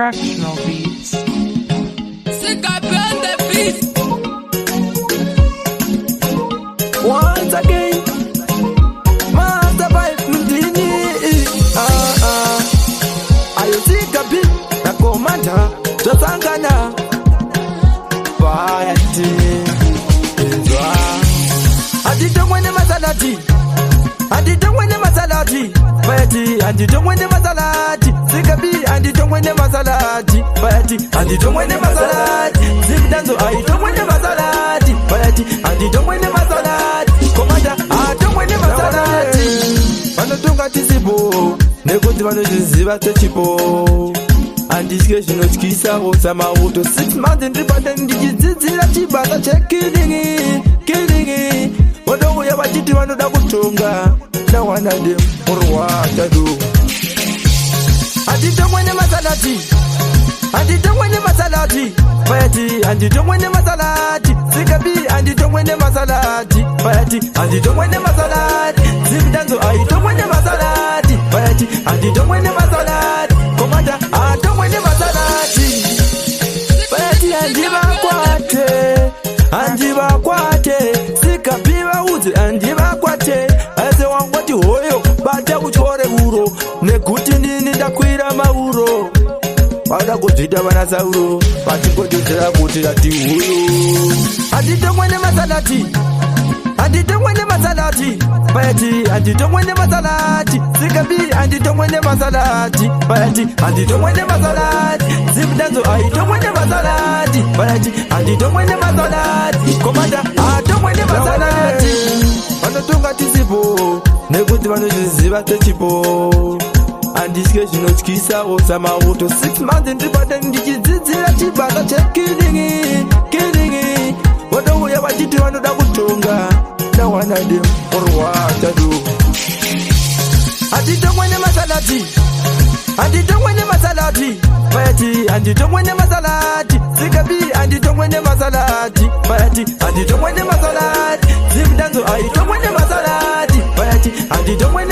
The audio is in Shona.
Fractional beats. Sick up on the beat. Once again, Master Vibe Mdini. Ayosika bi na komanda Josangana Bayati Nzwa Adidongwene masalati Adidongwene masalati Bayati Adidongwene masalati Sikabi Adidongwene masalati Bayati Adidongwene masalati Zibdanzo Adidongwene masalati Bayati Adidongwene masalati Komanda Adidongwene masalati Vanotunga tisipo nekuti vanozviziva sechipo handisike zvinotyisa samauto 6 months ndipate ndichidzidzira chibasa chekilingi vodouya vachiti vanoda kutonga ndawana ndemurwatado handitongwene masalati handitongwene masalati bayati handitongwene masalati sikabi handitongwene masalati bayati handitongwene masalati zibdanzo aitongwene masalati bayati handitongwene masalati komanda atongwene masalati bayati handivakwate sikabi vaudze handivakwate ase wangoti hoyo bata kutyore uro nekuti ndini ndakwira mauro vada kuzvita vanasauro vachingotodzera kuti ati huyo handitongwene masalati handitongwene masalati bayati handitongwene masalati sikabi handitongwene masalati bayati handitongwene masalati zibdanzo aitongwene masalati bayati handitongwene masalati komanda atongwene masalati vanotonga tisipo nekuti vanozviziva sechipo handisike zvinotyisa samauto 6 months ndipate ndichidzidzira chibasa chekilingi vodouya vachiti vanoda kutonga ndawana ndemurwatado handitongwene masalati handitongwene masalati bayati handitongwene masalati sikabi handitongwene masalati bayati handitongwene masalati zibdanzo aitongwene masalati bayati handitongwene